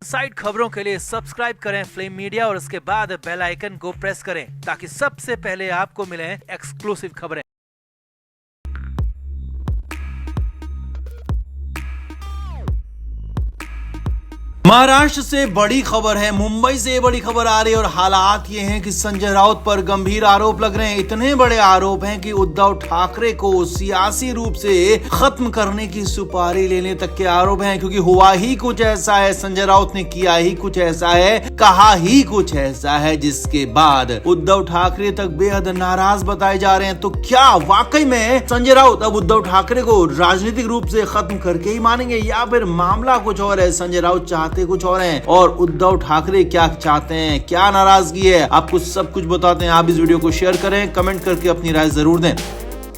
Side खबरों के लिए सब्सक्राइब करें फ्लेम मीडिया और उसके बाद बेल आइकन को प्रेस करें ताकि सबसे पहले आपको मिले एक्सक्लूसिव खबरें। महाराष्ट्र से बड़ी खबर है, मुंबई से बड़ी खबर आ रही है और हालात ये हैं कि संजय राउत पर गंभीर आरोप लग रहे हैं। इतने बड़े आरोप हैं कि उद्धव ठाकरे को सियासी रूप से खत्म करने की सुपारी लेने तक के आरोप हैं, क्योंकि हुआ ही कुछ ऐसा है, संजय राउत ने किया ही कुछ ऐसा है, कहा ही कुछ ऐसा है, जिसके बाद उद्धव ठाकरे तक बेहद नाराज बताए जा रहे हैं। तो क्या वाकई में संजय राउत अब उद्धव ठाकरे को राजनीतिक रूप से खत्म करके ही मानेंगे या फिर मामला कुछ और है? संजय राउत चाहते कुछ और हैं और उद्धव ठाकरे क्या चाहते हैं, क्या नाराजगी है, आपको सब कुछ बताते हैं। आप इस वीडियो को शेयर करें, कमेंट करके अपनी राय जरूर दें।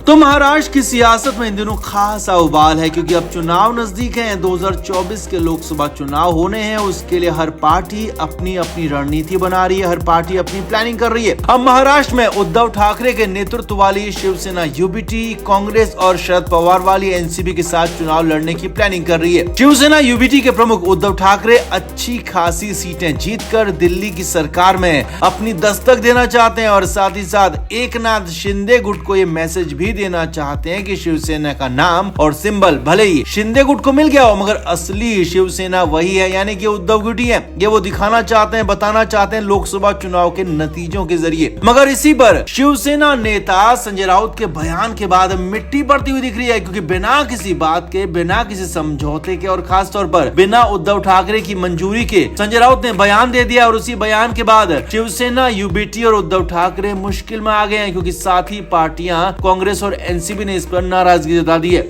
तो महाराष्ट्र की सियासत में इन दिनों खासा उबाल है, क्योंकि अब चुनाव नजदीक हैं। 2024 के लोकसभा चुनाव होने हैं, उसके लिए हर पार्टी अपनी अपनी रणनीति बना रही है, हर पार्टी अपनी प्लानिंग कर रही है। अब महाराष्ट्र में उद्धव ठाकरे के नेतृत्व वाली शिवसेना यूबीटी, कांग्रेस और शरद पवार वाली एनसीपी के साथ चुनाव लड़ने की प्लानिंग कर रही है। शिवसेना यूबीटी के प्रमुख उद्धव ठाकरे अच्छी खासी सीटें जीतकर दिल्ली की सरकार में अपनी दस्तक देना चाहते हैं और साथ ही साथ एकनाथ शिंदे गुट को ये मैसेज भी देना चाहते हैं कि शिवसेना का नाम और सिंबल भले ही शिंदे गुट को मिल गया हो, मगर असली शिवसेना वही है, यानी कि उद्धव गुट ही है। ये वो दिखाना चाहते हैं, बताना चाहते हैं लोकसभा चुनाव के नतीजों के जरिए। मगर इसी पर शिवसेना नेता संजय राउत के बयान के बाद मिट्टी पड़ती हुई दिख रही है, क्योंकि बिना किसी बात के, बिना किसी समझौते के और खासतौर पर बिना उद्धव ठाकरे की मंजूरी के संजय राउत ने बयान दे दिया। और उसी बयान के बाद शिवसेना यूबीटी और उद्धव ठाकरे मुश्किल में आ गए हैं, क्योंकि साथ ही पार्टियां कांग्रेस और एनसीबी ने इस पर नाराजगी जता दी है।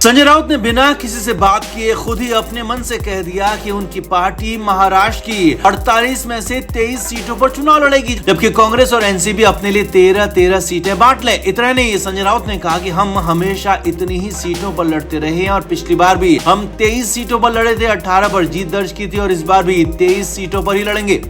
संजय राउत ने बिना किसी से बात किए खुद ही अपने मन से कह दिया कि उनकी पार्टी महाराष्ट्र की 48 में से 23 सीटों पर चुनाव लड़ेगी, जबकि कांग्रेस और एनसीबी अपने लिए 13 सीटें बांट ले। इतना नहीं, संजय राउत ने कहा कि हम हमेशा इतनी ही सीटों पर लड़ते रहे हैं और पिछली बार भी हम 23 सीटों पर लड़े थे, 18 पर जीत दर्ज की थी और इस बार भी 23 सीटों पर ही लड़ेंगे।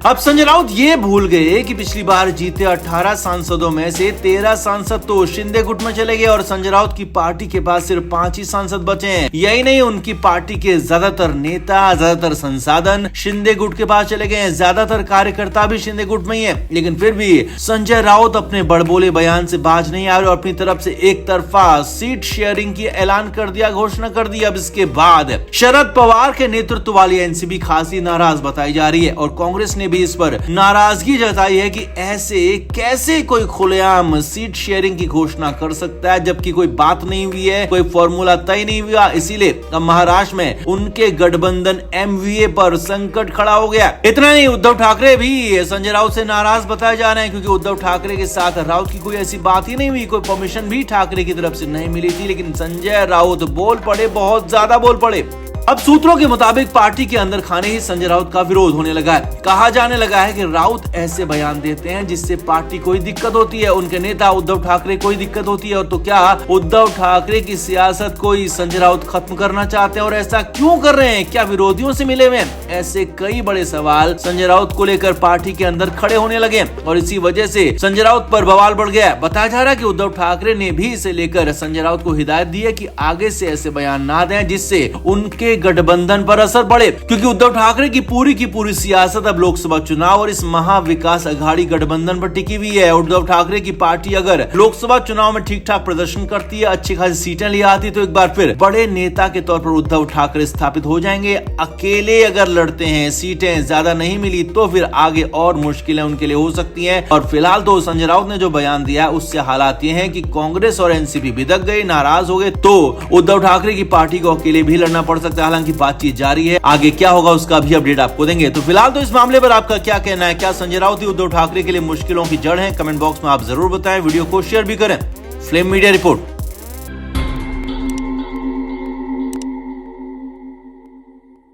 अब संजय राउत ये भूल गए कि पिछली बार जीते 18 सांसदों में से 13 सांसद तो शिंदे गुट में चले गए और संजय राउत की पार्टी के पास सिर्फ 5 ही सांसद बचे हैं। यही नहीं, उनकी पार्टी के ज्यादातर नेता, ज्यादातर संसाधन शिंदे गुट के पास चले गए हैं, ज्यादातर कार्यकर्ता भी शिंदे गुट में ही है। लेकिन फिर भी संजय राउत अपने बड़बोले बयान से बाज नहीं आ रहे और अपनी तरफ से एक तरफा सीट शेयरिंग की ऐलान कर दिया, घोषणा कर दी। अब इसके बाद शरद पवार के नेतृत्व वाली एनसीबी खासी नाराज बताई जा रही है और कांग्रेस ने भी इस पर नाराजगी जताई है कि ऐसे कैसे कोई खुलेआम सीट शेयरिंग की घोषणा कर सकता है, जबकि कोई बात नहीं हुई है, कोई फॉर्मूला तय नहीं हुआ। इसीलिए अब महाराष्ट्र में उनके गठबंधन एमवीए पर संकट खड़ा हो गया। इतना नहीं, उद्धव ठाकरे भी संजय राउत से नाराज बताए जा रहे हैं, क्योंकि उद्धव ठाकरे के साथ राउत की कोई ऐसी बात ही नहीं हुई, कोई परमिशन भी ठाकरे की तरफ से नहीं मिली थी। लेकिन संजय राउत बोल पड़े, बहुत ज्यादा बोल पड़े। अब सूत्रों के मुताबिक पार्टी के अंदर खाने ही संजय राउत का विरोध होने लगा है। कहा जाने लगा है कि राउत ऐसे बयान देते हैं जिससे पार्टी को दिक्कत होती है, उनके नेता उद्धव ठाकरे को दिक्कत होती है। और तो क्या उद्धव ठाकरे की सियासत को संजय राउत खत्म करना चाहते हैं और ऐसा क्यों कर रहे हैं? क्या विरोधियों से मिले हुए हैं? ऐसे कई बड़े सवाल संजय राउत को लेकर पार्टी के अंदर खड़े होने लगे और इसी वजह से संजय राउत पर बवाल बढ़ गया। बताया जा रहा है कि उद्धव ठाकरे ने भी इसे लेकर संजय राउत को हिदायत दी है कि आगे से ऐसे बयान ना दें जिससे उनके गठबंधन पर असर पड़े, क्योंकि उद्धव ठाकरे की पूरी सियासत अब लोकसभा चुनाव और इस महाविकास अघाड़ी गठबंधन पर टिकी हुई है। उद्धव ठाकरे की पार्टी अगर लोकसभा चुनाव में ठीक ठाक प्रदर्शन करती है, अच्छी खासी सीटें ले आती, तो एक बार फिर बड़े नेता के तौर पर उद्धव ठाकरे स्थापित हो जाएंगे। अकेले अगर लड़ते हैं, सीटें ज्यादा नहीं मिली, तो फिर आगे और मुश्किलें उनके लिए हो सकती हैं। और फिलहाल तो संजय राउत ने जो बयान दिया उससे हालात ये हैं कि कांग्रेस और एनसीपी बिदक गए, नाराज हो गए, तो उद्धव ठाकरे की पार्टी को अकेले भी लड़ना पड़ सकता है। हालांकि बातचीत जारी है, आगे क्या होगा उसका भी अपडेट आपको देंगे। तो फिलहाल तो इस मामले पर आपका क्या कहना है? क्या संजय राउत ही उद्धव ठाकरे के लिए मुश्किलों की जड़ है? कमेंट बॉक्स में आप जरूर बताएं। वीडियो को शेयर भी करें। Flame media report.